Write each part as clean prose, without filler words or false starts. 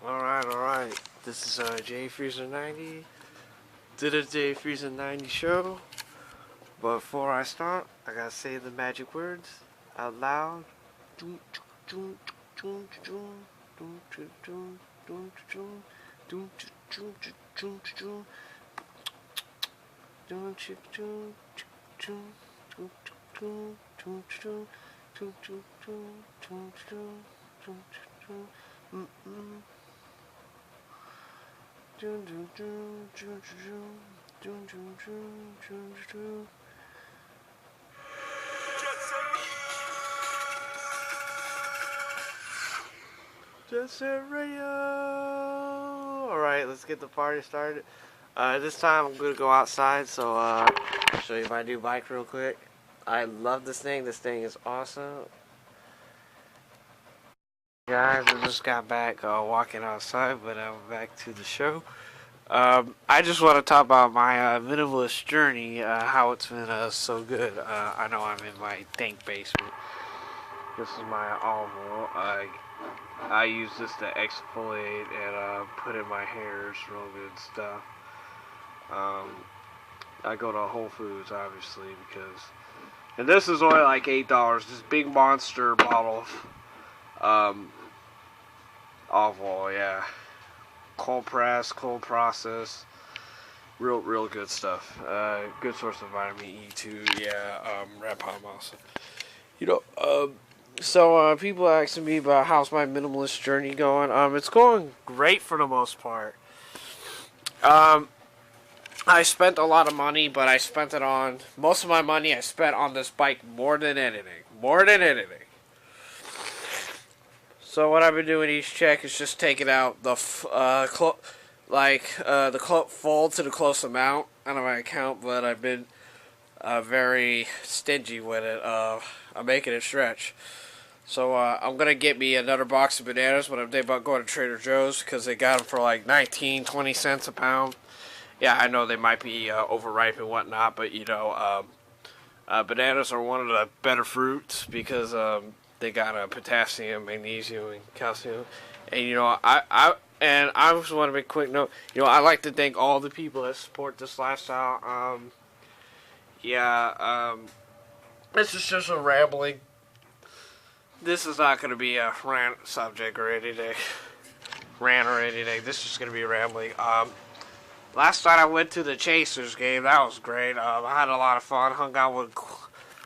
Alright. This is Jayfreezer90. Did a Jayfreezer90 show. But before I start, I gotta say the magic words out loud. Just a radio. Alright, let's get the party started. This time I'm gonna go outside, so show you my new bike real quick. I love this thing. This thing is awesome. Guys, I just got back walking outside, but I'm back to the show. I just want to talk about my minimalist journey, how it's been so good. I know I'm in my dank basement. This is my oval. I use this to exfoliate and put in my hairs, real good stuff. I go to Whole Foods, obviously, because... And this is only like $8. This big monster bottle of oval, yeah. Cold press, cold process. Real good stuff. Good source of vitamin E too, yeah. Red palm also. So people asking me about how's my minimalist journey going. It's going great for the most part. I spent a lot of money, but I spent it on most of my money. I spent on this bike more than anything. So what I've been doing each check is just taking out the fold to the close amount out of my account, but I've been very stingy with it. I'm making it stretch. So I'm going to get me another box of bananas when I'm thinking about going to Trader Joe's, because they got them for like 19-20 cents a pound. Yeah, I know they might be overripe and whatnot, but bananas are one of the better fruits because they got potassium, magnesium, and calcium. And I just want to make a quick note. I like to thank all the people that support this lifestyle. This is just a rambling. This is not going to be a rant subject or anything. This is just going to be rambling. Last night I went to the Chasers game. That was great. I had a lot of fun. Hung out with a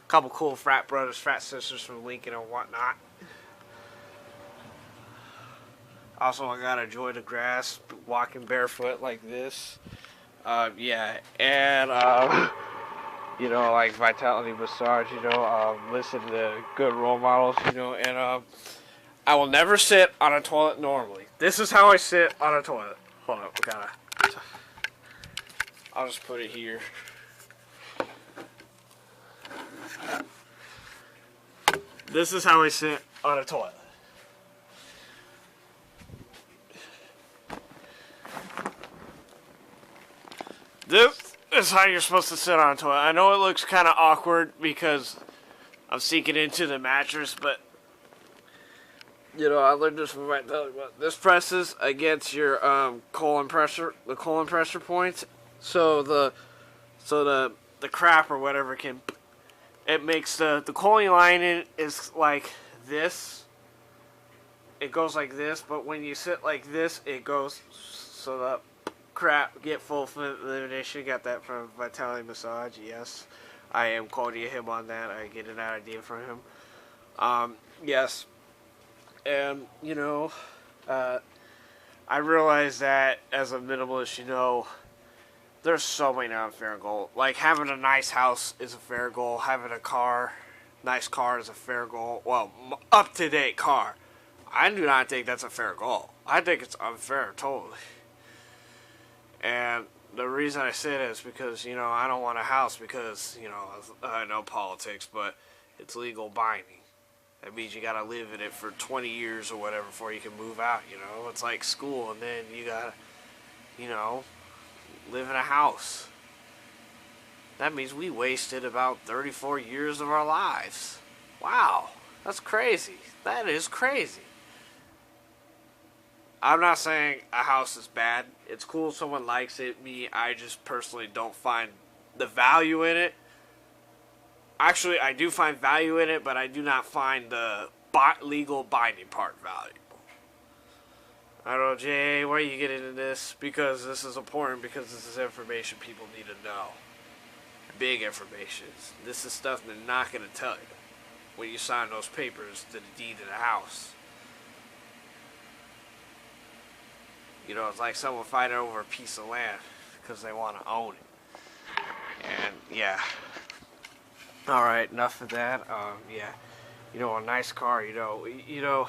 couple cool frat brothers, frat sisters from Lincoln and whatnot. Also, I got to enjoy the grass, walking barefoot like this. Like vitality massage, listen to good role models, and I will never sit on a toilet normally. This is how I sit on a toilet. Hold on, I'll just put it here. This is how I sit on a toilet. This is how you're supposed to sit on a toilet. I know it looks kind of awkward because I'm sinking into the mattress, but I learned this from my belly button. This presses against your colon pressure points, so the crap or whatever it makes the colon lining is like this. It goes like this, but when you sit like this, it goes so the crap get full elimination. Got that from Vitality Massage. Yes, I am quoting him on that. I get an idea from him. Yes, and I realize that as a minimalist, there's so many unfair goals. Like having a nice house is a fair goal. Having a nice car is a fair goal. Well, up-to-date car. I do not think that's a fair goal. I think it's unfair, totally. And the reason I say that is because, I don't want a house because, I know politics, but it's legal binding. That means you gotta live in it for 20 years or whatever before you can move out, It's like school, and then you gotta, live in a house. That means we wasted about 34 years of our lives. Wow, that's crazy. That is crazy. I'm not saying a house is bad. It's cool if someone likes it. Me, I just personally don't find the value in it. Actually, I do find value in it, but I do not find the legal binding part valuable. I don't know, Jay, why are you getting into this? Because this is important, because this is information people need to know. Big information. This is stuff they're not going to tell you when you sign those papers to the deed of the house. You know, it's like someone fighting over a piece of land because they want to own it. And, yeah. Alright, enough of that. Yeah. You know, a nice car, you know,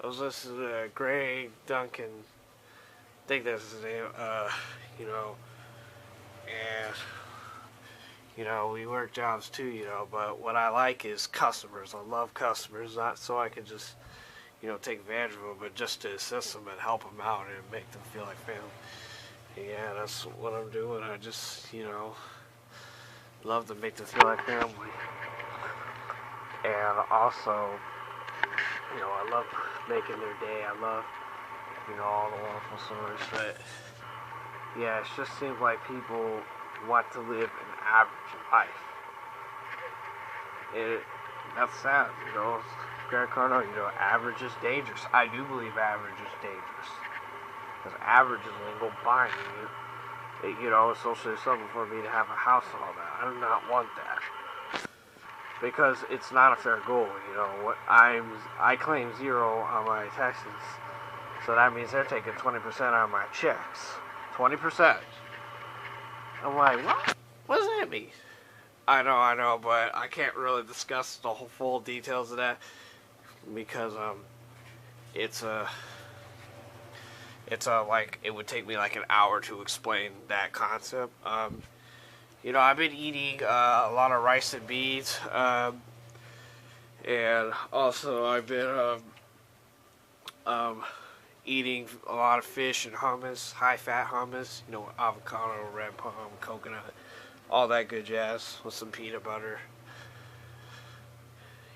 I was listening to Greg Duncan, I think that's his name, you know, and, you know, we work jobs too, you know, but what I like is customers. I love customers, not so I can just, you know, take advantage of them, but just to assist them and help them out and make them feel like family. And yeah, that's what I'm doing. I just, you know, love to make them feel like family. And also, you know, I love making their day. I love, you know, all the wonderful stories. But yeah, it just seems like people want to live an average life. That's sad, you know. Grant Cardone, you know, average is dangerous. I do believe average is dangerous. Because average is legal binding. You know, it's socially acceptable for me to have a house and all that. I do not want that. Because it's not a fair goal, you know. I claim 0 on my taxes. So that means they're taking 20% out of my checks. 20%. I'm like, what? What does that mean? I know, but I can't really discuss the whole full details of that because it's like it would take me like an hour to explain that concept. You know, I've been eating a lot of rice and beans, and also I've been eating a lot of fish and hummus, high-fat hummus, you know, avocado, red palm, coconut, all that good jazz with some peanut butter.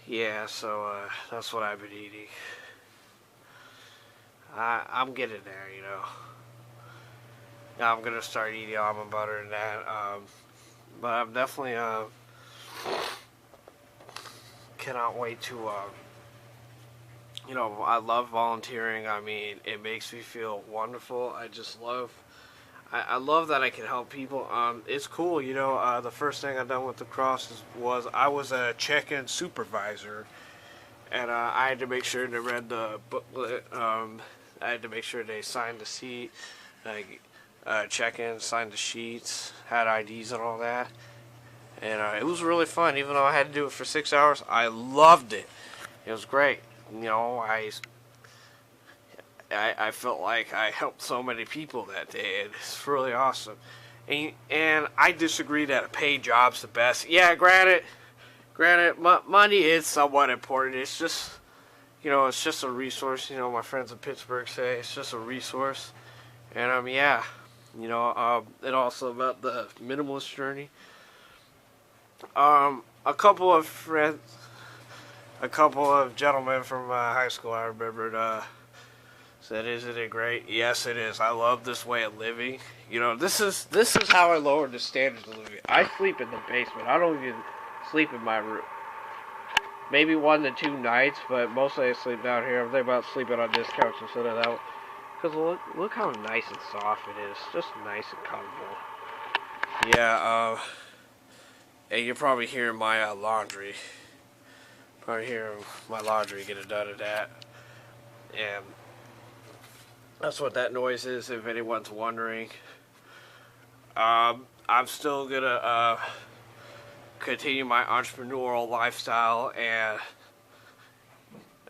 Yeah, so that's what I've been eating. I'm getting there, you know. Now I'm gonna start eating almond butter and that. But I'm definitely cannot wait to you know, I love volunteering. I mean, it makes me feel wonderful. I love that I can help people. It's cool, you know. The first thing I done with the cross was I was a check-in supervisor, and I had to make sure they read the booklet. I had to make sure they signed the seat, like check-in, signed the sheets, had IDs and all that. And it was really fun, even though I had to do it for 6 hours. I loved it. It was great. You know, I felt like I helped so many people that day. It's really awesome. And I disagree that a paid job's the best. Yeah, granted, money is somewhat important. It's just, you know, it's just a resource. You know, my friends in Pittsburgh say it's just a resource. And yeah, you know, and also about the minimalist journey. A couple of gentlemen from high school I remembered said, "Isn't it great?" Yes, it is. I love this way of living. You know, this is how I lowered the standards of living. I sleep in the basement. I don't even sleep in my room. Maybe 1 to 2 nights, but mostly I sleep down here. I'm thinking about sleeping on this couch instead of that one. Because look how nice and soft it is. Just nice and comfortable. Yeah, and you're probably hearing my laundry. Probably hearing my laundry getting done at that. And that's what that noise is, if anyone's wondering. I'm still gonna continue my entrepreneurial lifestyle and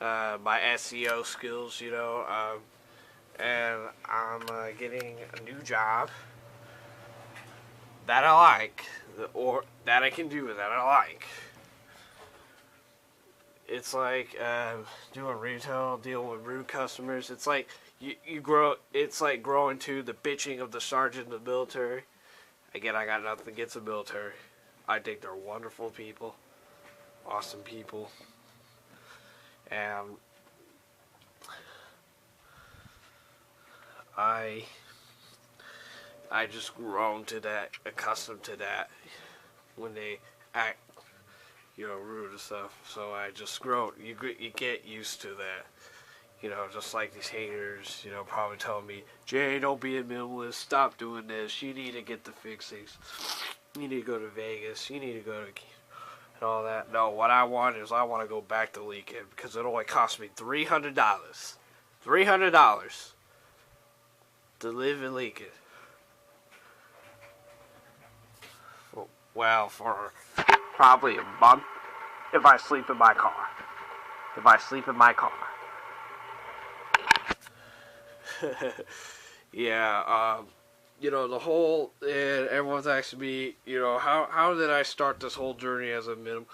my SEO skills, you know. And I'm getting a new job that I like, or that I can do that I like. It's like doing retail, dealing with rude customers. It's like you grow. It's like growing to the bitching of the sergeant in the military. Again, I got nothing against the military. I think they're wonderful people, awesome people, and I just grown to that, accustomed to that when they act, rude and stuff. So I just grow. You get used to that. Just like these haters, probably telling me, Jay, don't be a minimalist. Stop doing this. You need to get the fixings. You need to go to Vegas. You need to go to and all that. No, what I want is I want to go back to Lincoln because it only cost me $300. $300 to live in Lincoln. Well, for probably a month if I sleep in my car. Yeah, the whole, and everyone's asking me, how did I start this whole journey as a minimum?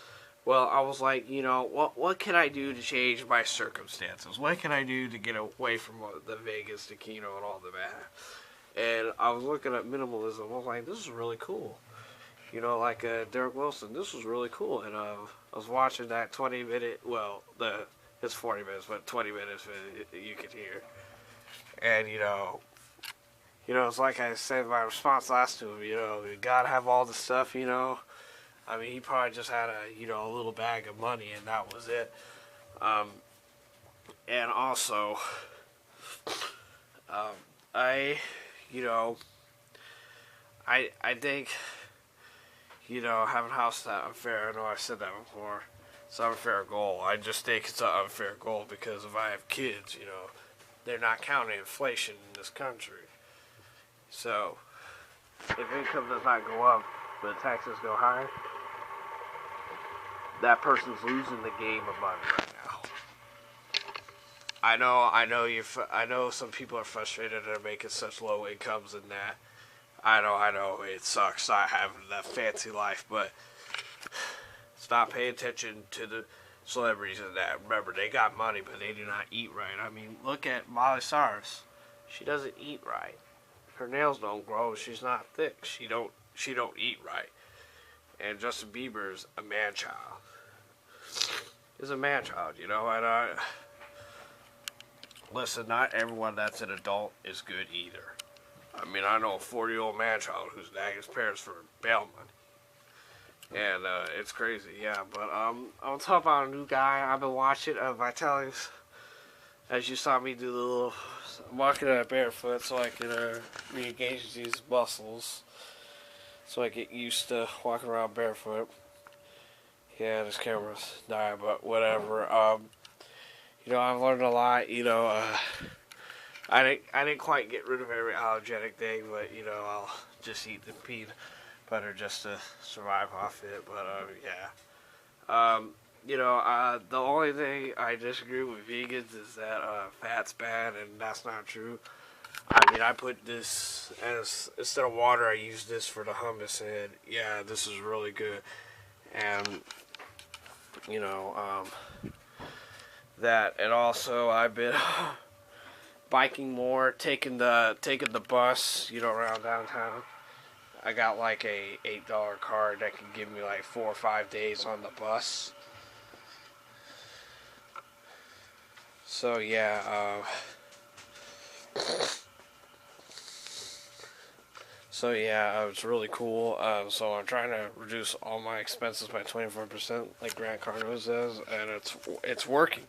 Well, I was like, what can I do to change my circumstances? What can I do to get away from the Vegas, the Keno, and all the that? And I was looking at minimalism. I was like, this is really cool. Like Derek Wilson, this was really cool. And I was watching that 20-minute, it's 40 minutes, but 20 minutes you could hear. And, it's like I said in my response last to him, you gotta have all the stuff, I mean, he probably just had a little bag of money and that was it. And also, I think, having a house is not unfair. I know I said that before. It's an unfair goal. I just think it's an unfair goal because if I have kids, they're not counting inflation in this country. So, if income does not go up, but taxes go high, that person's losing the game of money right now. I know some people are frustrated they're making such low incomes and that. I know, it sucks not having that fancy life, but stop paying attention to the celebrities and that. Remember, they got money, but they do not eat right. I mean, look at Miley Cyrus. She doesn't eat right. Her nails don't grow. She's not thick. She don't eat right. And Justin Bieber's a man-child. He's a man-child, and listen, not everyone that's an adult is good either. I mean, I know a 40-year-old man-child who's nagging his parents for bail money. And it's crazy, yeah. But I'm talking about a new guy I've been watching, Vitalis. As you saw me do the little, I'm walking barefoot so I can re-engage these muscles. So I get used to walking around barefoot. Yeah, this camera's dying, but whatever. I've learned a lot. I didn't quite get rid of every allergenic thing, but I'll just eat the peanut butter just to survive off it. But yeah, the only thing I disagree with vegans is that fat's bad, and that's not true. I mean, I put this as instead of water, I use this for the hummus, and yeah, this is really good. And that, and also I've been biking more, taking the bus, around downtown. I got like a $8 card that can give me like 4 or 5 days on the bus. So yeah, it's really cool. So I'm trying to reduce all my expenses by 24%, like Grant Cardone says, and it's working.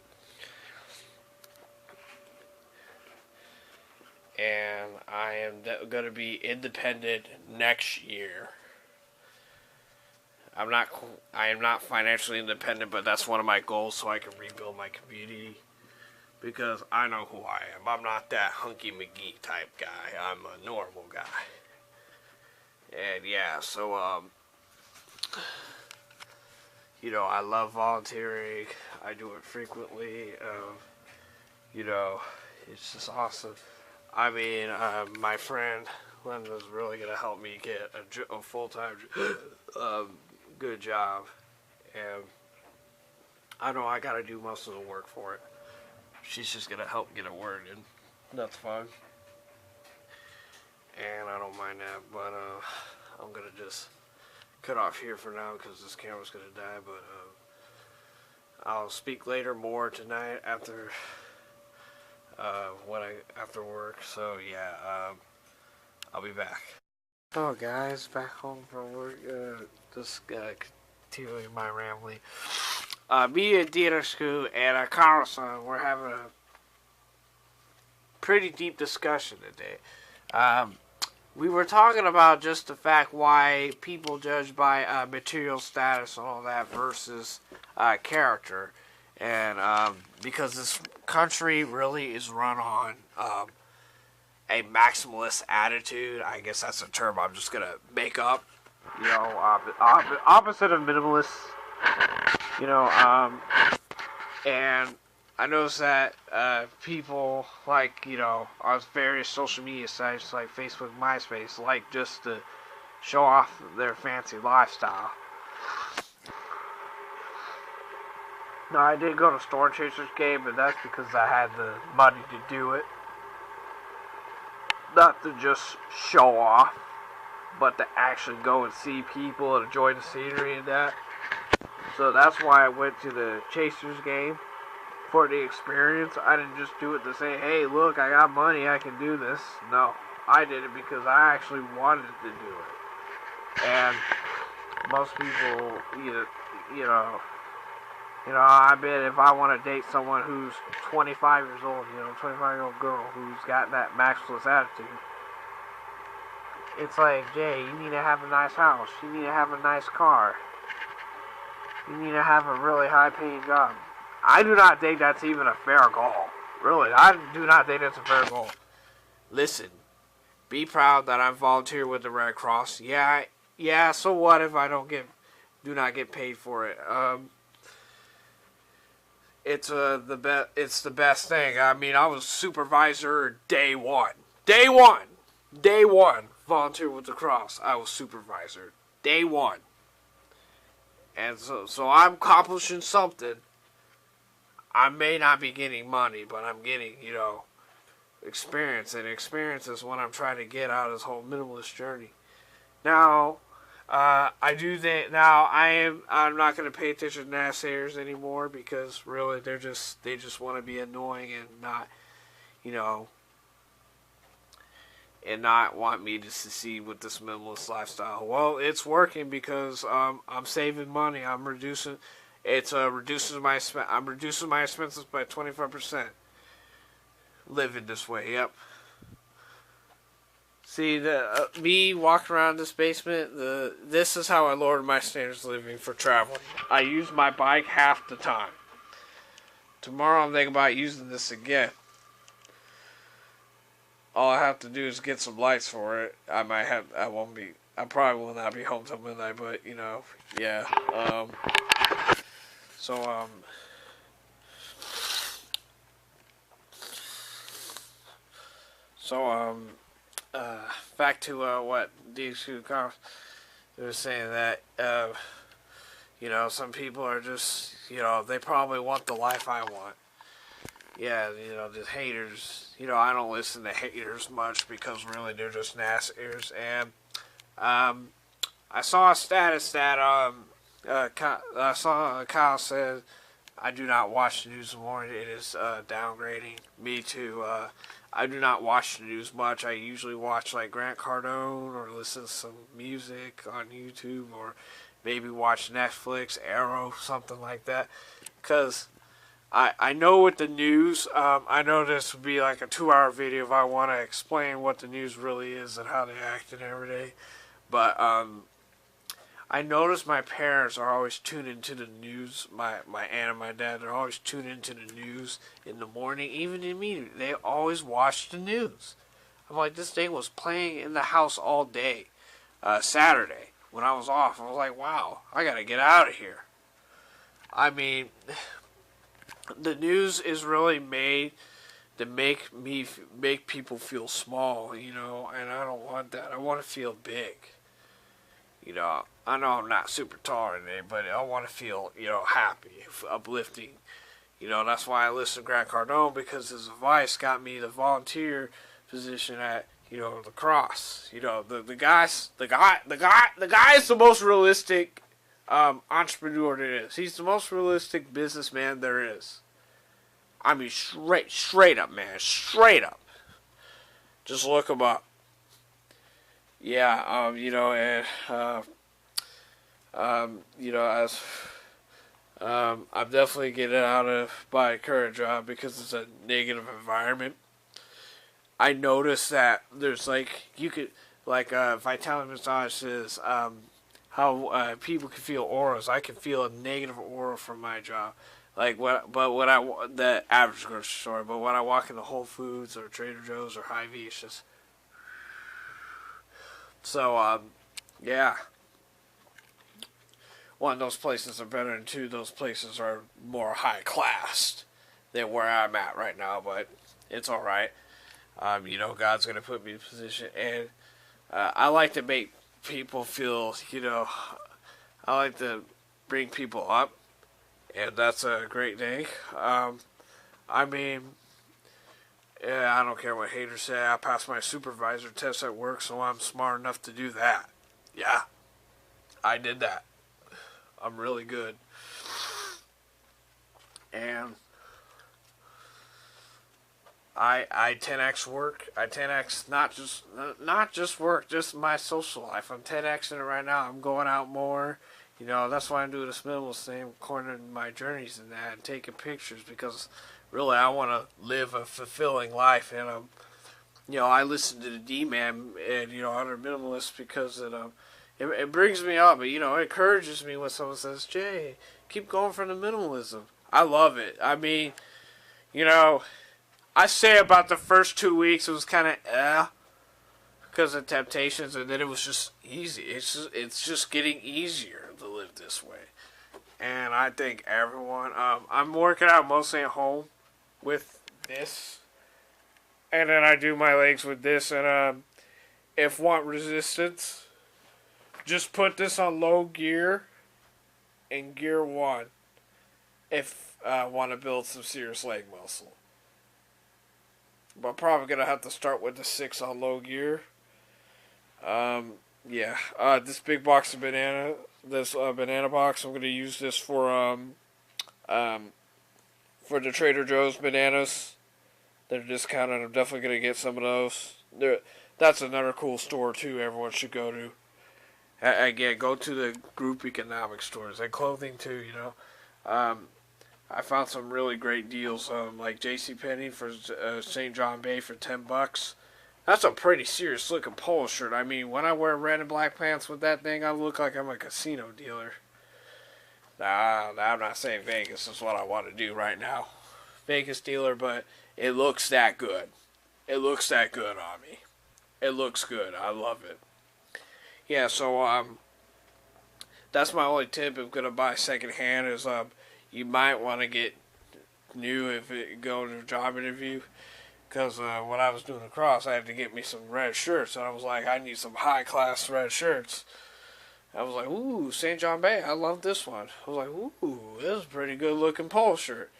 And I am going to be independent next year. I am not financially independent, but that's one of my goals so I can rebuild my community. Because I know who I am. I'm not that hunky McGee type guy. I'm a normal guy. And yeah, so I love volunteering. I do it frequently. It's just awesome. I mean, my friend Linda's really gonna help me get a full-time, good job, and I know I gotta do most of the work for it. She's just gonna help get a word in. That's fine, and I don't mind that. But I'm gonna just cut off here for now because this camera's gonna die. But I'll speak later more tonight after after work. So yeah, I'll be back. Oh guys, back home from work. Just continuing my rambling. Me and Dina School and Carlson, we're having a pretty deep discussion today. We were talking about just the fact why people judge by material status and all that versus character. And because this country really is run on a maximalist attitude. I guess that's a term I'm just going to make up. You know, opposite of minimalist. You know, and I noticed that people like, you know, on various social media sites like Facebook, MySpace, like just to show off their fancy lifestyle. Now, I did go to Storm Chasers game, but that's because I had the money to do it. Not to just show off, but to actually go and see people and enjoy the scenery and that. So that's why I went to the Chasers game. For the experience. I didn't just do it to say, hey, look, I got money, I can do this. No, I did it because I actually wanted to do it. And most people, you know, I bet if I want to date someone who's 25 years old, 25-year-old girl who's got that maximalist attitude, it's like, Jay, you need to have a nice house, you need to have a nice car, you need to have a really high-paying job. I do not think that's even a fair goal. Really, I do not think that's a fair goal. Listen, be proud that I'm volunteering with the Red Cross. Yeah, so what if I do not get paid for it? It's the best thing. I mean, I was supervisor day one. Day one, volunteer with the Cross. I was supervisor day one, and so I'm accomplishing something. I may not be getting money, but I'm getting, experience, and experience is what I'm trying to get out of this whole minimalist journey. Now, I do that. Now, I'm not going to pay attention to naysayers anymore because really they just want to be annoying and not, and not want me to succeed with this minimalist lifestyle. Well, it's working because I'm saving money. I'm reducing. I'm reducing my expenses by 25%. Living this way, yep. See, me walking around this basement, this is how I lowered my standards of living for traveling. I use my bike half the time. Tomorrow I'm thinking about using this again. All I have to do is get some lights for it. I probably will not be home till midnight, but, yeah. Back to what these two comments they were saying that some people are just they probably want the life I want. Yeah, just haters. I don't listen to haters much because really they're just naysayers. And I saw a status that Kyle said, I do not watch the news in the morning. It is downgrading me to. I do not watch the news much. I usually watch like Grant Cardone or listen to some music on YouTube or maybe watch Netflix, Arrow, something like that. Because I know with the news, I know this would be like a 2-hour video if I want to explain what the news really is and how they act and every day. But I notice my parents are always tuned into the news. My aunt and my dad, they're always tuned into the news in the morning, even in me. They always watch the news. I'm like, this thing was playing in the house all day. Saturday, when I was off, I was like, wow, I gotta get out of here. I mean, the news is really made to make people feel small, and I don't want that. I want to feel big. I know I'm not super tall today, but I want to feel, happy, uplifting. That's why I listen to Grant Cardone, because his advice got me the volunteer position at, the Cross. The guy is the most realistic entrepreneur there is. He's the most realistic businessman there is. I mean, straight up, man. Straight up. Just look them up. Yeah, you know, and, you know, as, I'm definitely getting out of my current job because it's a negative environment. I noticed that there's, like, you could, like, Vitality Massage says, how, people can feel auras. I can feel a negative aura from my job. Like, the average grocery store, but when I walk into Whole Foods or Trader Joe's or Hy-Vee, it's just, so, yeah. One, those places are better, and two, those places are more high class than where I'm at right now, but it's alright. You know, God's going to put me in a position, and I like to make people feel, you know, I like to bring people up, and that's a great thing. I mean, yeah, I don't care what haters say. I passed my supervisor test at work, so I'm smart enough to do that. Yeah, I did that. I'm really good. And I 10x work. I 10x not just work, just my social life. I'm 10xing it right now. I'm going out more. You know, that's why I'm doing this minimalist thing, recording my journeys and that, and taking pictures, because really I want to live a fulfilling life. And you know, I listen to the D-Man and, you know, other minimalists because it brings me up. But, you know, it encourages me when someone says, Jay, keep going for the minimalism. I love it. I mean, you know, I say about the first 2 weeks it was kind of because of temptations, and then it was just easy. It's just getting easier to live this way. And I think everyone, I'm working out mostly at home with this, and then I do my legs with this. And if want resistance, just put this on low gear in gear 1 if want to build some serious leg muscle. But I'm probably going to have to start with the 6 on low gear. Yeah. This big box of banana, this banana box, I'm going to use this for the Trader Joe's bananas. They're discounted. I'm definitely going to get some of those. That's another cool store, too, everyone should go to. Again, go to the group economic stores and clothing, too, you know. I found some really great deals, like JCPenney for St. John Bay for $10. That's a pretty serious looking polo shirt. I mean, when I wear red and black pants with that thing, I look like I'm a casino dealer. Nah, I'm not saying Vegas is what I want to do right now. Vegas dealer, but it looks that good. It looks that good on me. It looks good. I love it. Yeah, so that's my only tip if going to buy secondhand is you might want to get new if you go to a job interview. Because when I was doing the cross, I had to get me some red shirts. And I was like, I need some high-class red shirts. I was like, ooh, St. John Bay, I love this one. I was like, ooh, this is a pretty good-looking polo shirt.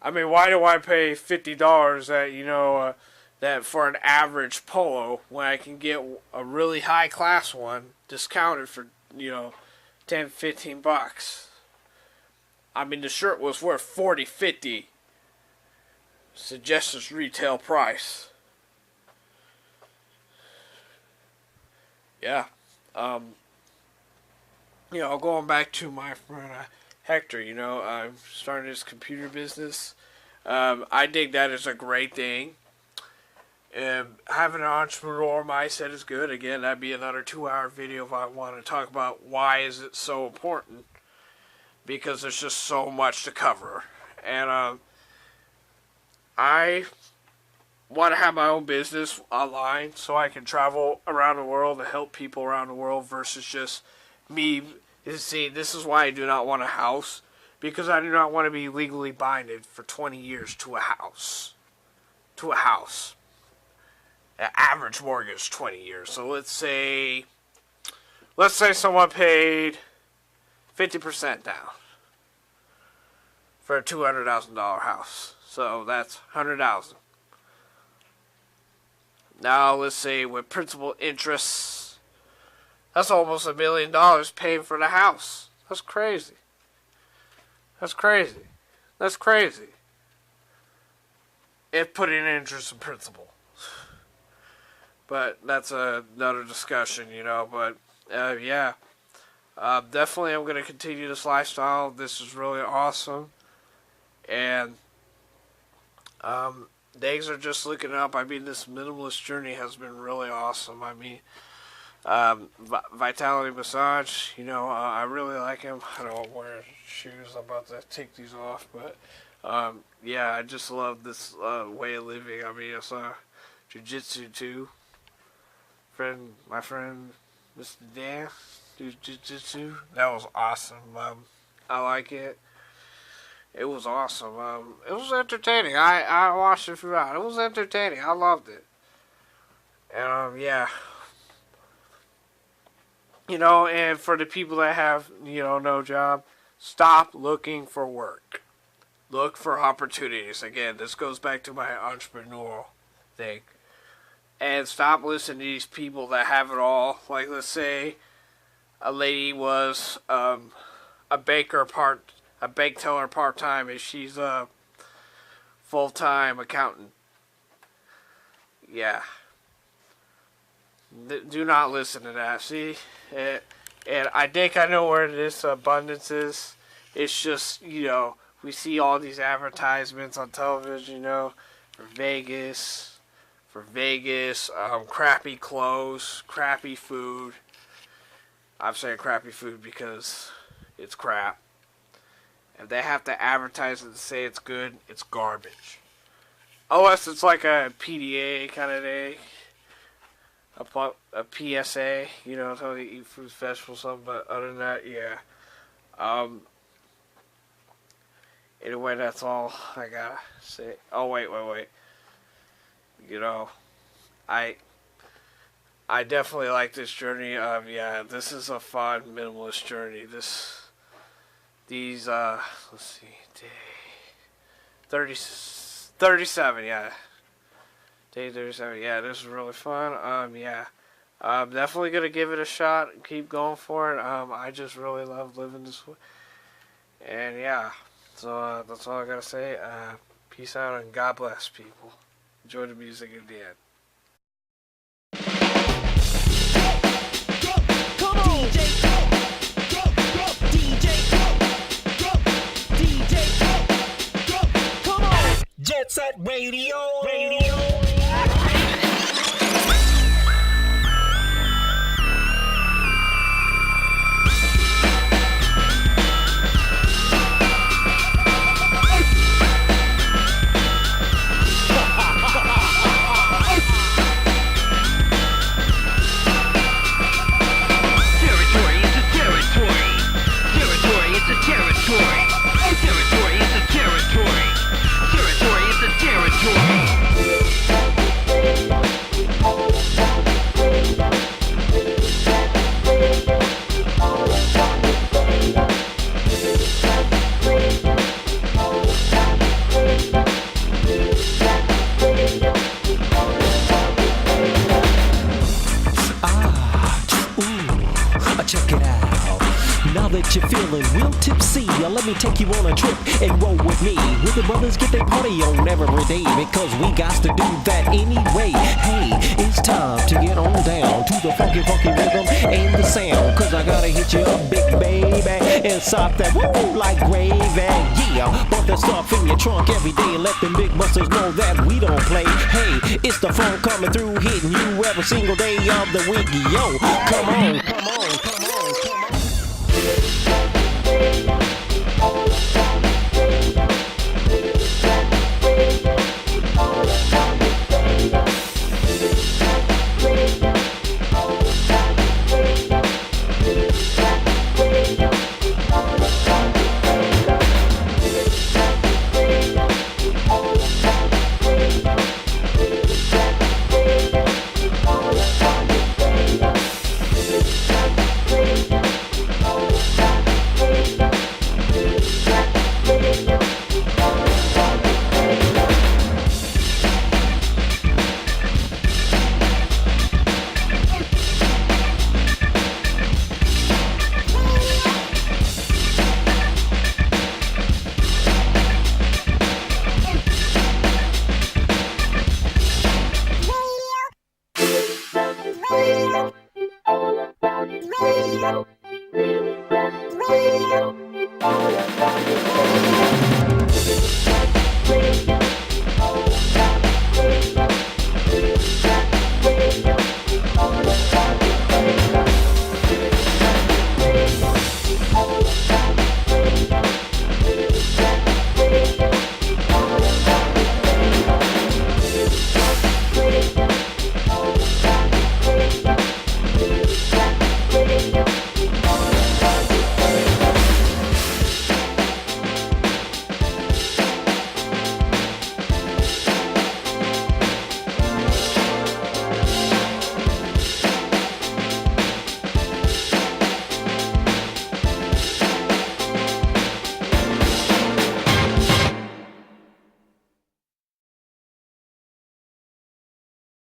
I mean, why do I pay $50 that, you know, that for an average polo when I can get a really high-class one discounted for, you know, $10, $15? I mean, the shirt was worth $40, $50. Suggested retail price. Yeah. You know, going back to my friend Hector, you know, I'm starting this computer business. I think that is a great thing. Having an entrepreneurial mindset is good. Again, that'd be another 2-hour video if I want to talk about why is it so important. Because there's just so much to cover. And, I want to have my own business online so I can travel around the world and help people around the world versus just me. See, this is why I do not want a house, because I do not want to be legally binded for 20 years to a house. To a house. An average mortgage 20 years. So let's say someone paid 50% down for a $200,000 house. So that's $100,000. Now let's say with principal interest, that's almost $1 million paying for the house. That's crazy. That's crazy. That's crazy. if put in interest and principal. But that's another discussion, you know. But yeah, definitely I'm going to continue this lifestyle. This is really awesome. And things are just looking up. I mean, this minimalist journey has been really awesome. I mean, Vitality Massage, you know, I really like him. I don't wear shoes. I'm about to take these off. But yeah, I just love this way of living. I mean, it's jiu-jitsu too. My friend, Mr. Dan, do jiu-jitsu. That was awesome. I like it. It was awesome. It was entertaining. I watched it throughout. It was entertaining. I loved it. And yeah. You know, and for the people that have, you know, no job, stop looking for work. Look for opportunities. Again, this goes back to my entrepreneurial thing. And stop listening to these people that have it all. Like, let's say a lady was a bank teller part-time, and she's a full-time accountant. Yeah. Do not listen to that. See? And I think I know where this abundance is. It's just, you know, we see all these advertisements on television, you know, for Vegas, crappy clothes, crappy food. I'm saying crappy food because it's crap. If they have to advertise it and say it's good, it's garbage. Unless it's like a PDA kind of day. A PSA, you know, tell you to eat fruits, vegetables, something, but other than that, yeah. Anyway, that's all I gotta say. Oh, wait. You know, I definitely like this journey. Yeah, this is a fun minimalist journey. These, let's see, day 37, yeah. Day 37, yeah, this is really fun. Yeah, I'm definitely gonna give it a shot and keep going for it. I just really love living this way. And yeah, so that's all I gotta say. Peace out and God bless, people. Enjoy the music at the end. Come on, DJ, come on. Jet Set Radio. That you're feeling real tipsy, let me take you on a trip and roll with me. With the brothers get their party on every day, because we got to do that anyway. Hey, it's time to get on down to the funky rhythm and the sound, cause I gotta hit you up, big baby, and stop that woo like gravy. Yeah, put the stuff in your trunk every day and let them big busters know that we don't play. Hey, it's the funk coming through, hitting you every single day of the week. Yo, come on.